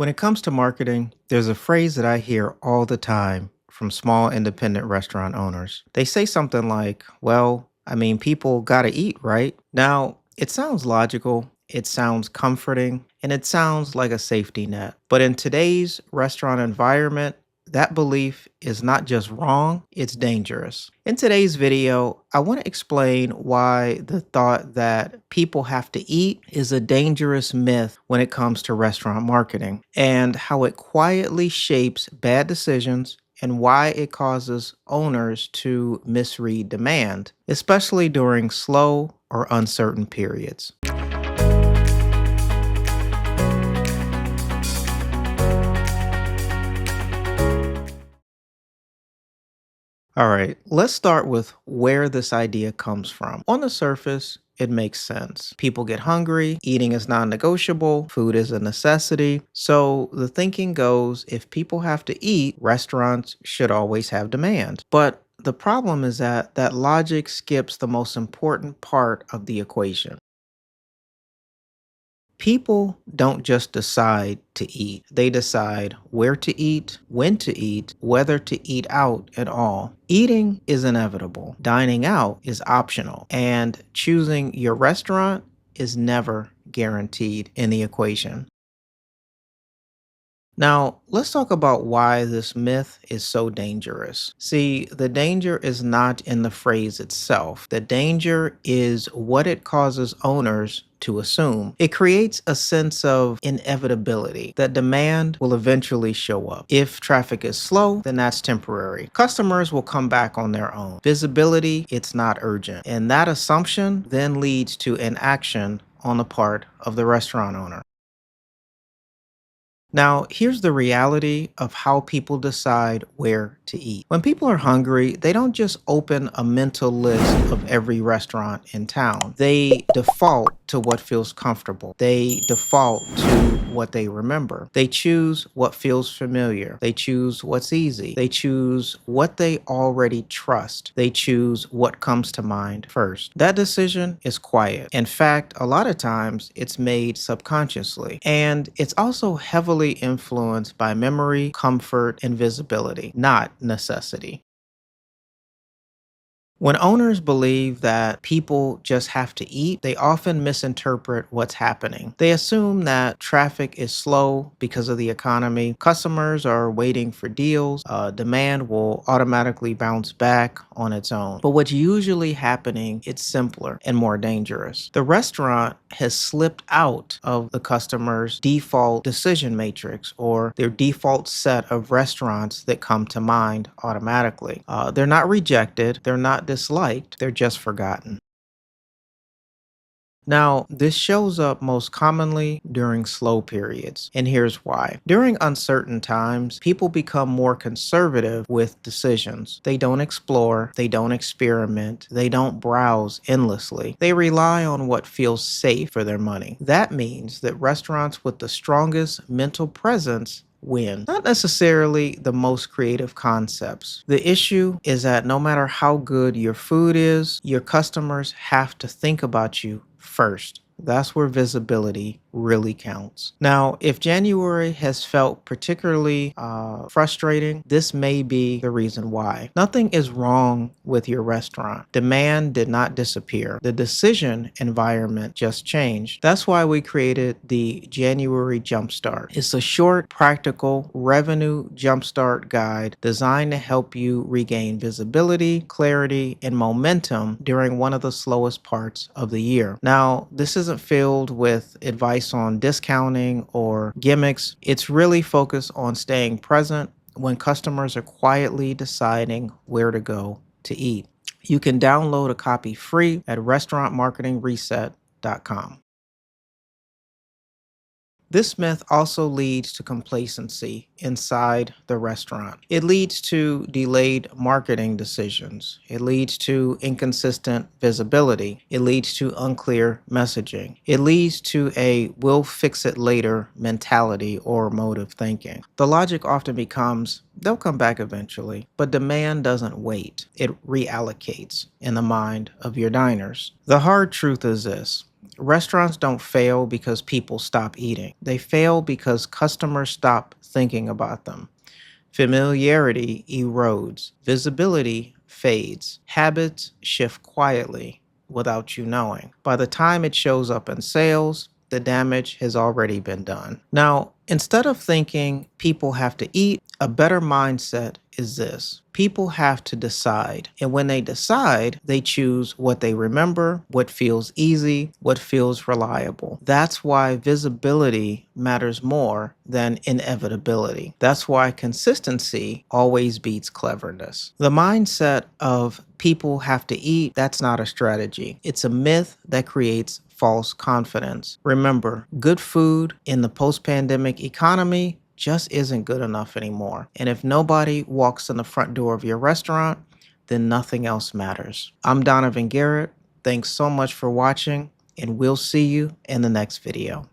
When it comes to marketing, there's a phrase that I hear all the time from small independent restaurant owners. They say something like, people gotta eat, right? Now, it sounds logical, it sounds comforting, and it sounds like a safety net. But in today's restaurant environment, that belief is not just wrong, it's dangerous. In today's video, I want to explain why the thought that people have to eat is a dangerous myth when it comes to restaurant marketing, and how it quietly shapes bad decisions and why it causes owners to misread demand, especially during slow or uncertain periods. All right, let's start with where this idea comes from. On the surface, it makes sense. People get hungry, eating is non negotiable, food is a necessity. So the thinking goes if people have to eat, restaurants should always have demand. But the problem is that that logic skips the most important part of the equation. People don't just decide to eat. They decide where to eat, when to eat, whether to eat out at all. Eating is inevitable. Dining out is optional. And choosing your restaurant is never guaranteed in the equation. Now, let's talk about why this myth is so dangerous. See, the danger is not in the phrase itself. The danger is what it causes owners to assume. It creates a sense of inevitability that demand will eventually show up. If traffic is slow, then that's temporary. Customers will come back on their own. Visibility, it's not urgent. And that assumption then leads to inaction on the part of the restaurant owner. Now, here's the reality of how people decide where to eat. When people are hungry, they don't just open a mental list of every restaurant in town. They default to what feels comfortable. They default to what they remember. They choose what feels familiar. They choose what's easy. They choose what they already trust. They choose what comes to mind first. That decision is quiet. In fact, a lot of times it's made subconsciously. And it's also heavily influenced by memory, comfort, and visibility, not necessity. When owners believe that people just have to eat, they often misinterpret what's happening. They assume that traffic is slow because of the economy, customers are waiting for deals, demand will automatically bounce back on its own. But what's usually happening, it's simpler and more dangerous. The restaurant has slipped out of the customer's default decision matrix or their default set of restaurants that come to mind automatically. They're not rejected, they're not disliked, they're just forgotten. Now, this shows up most commonly during slow periods, and here's why. During uncertain times, people become more conservative with decisions. They don't explore, they don't experiment, they don't browse endlessly. They rely on what feels safe for their money. That means that restaurants with the strongest mental presence win. Not necessarily the most creative concepts. The issue is that no matter how good your food is, your customers have to think about you first. That's where visibility really counts. Now, if January has felt particularly frustrating, this may be the reason why. Nothing is wrong with your restaurant. Demand did not disappear. The decision environment just changed. That's why we created the January Jumpstart. It's a short, practical revenue jumpstart guide designed to help you regain visibility, clarity, and momentum during one of the slowest parts of the year. Now, this isn't filled with advice on discounting or gimmicks. It's really focused on staying present when customers are quietly deciding where to go to eat. You can download a copy free at restaurantmarketingreset.com. This myth also leads to complacency inside the restaurant. It leads to delayed marketing decisions. It leads to inconsistent visibility. It leads to unclear messaging. It leads to a we'll fix it later mentality or mode of thinking. The logic often becomes they'll come back eventually, but demand doesn't wait. It reallocates in the mind of your diners. The hard truth is this. Restaurants don't fail because people stop eating. They fail because customers stop thinking about them. Familiarity erodes, visibility fades, habits shift quietly without you knowing. By the time it shows up in sales, the damage has already been done. Now, instead of thinking people have to eat, a better mindset is this: people have to decide. And when they decide, they choose what they remember, what feels easy, what feels reliable. That's why visibility matters more than inevitability. That's why consistency always beats cleverness. The mindset of people have to eat, that's not a strategy. It's a myth that creates false confidence. Remember, good food in the post-pandemic economy just isn't good enough anymore. And if nobody walks in the front door of your restaurant, then nothing else matters. I'm Donovan Garett. Thanks so much for watching, and we'll see you in the next video.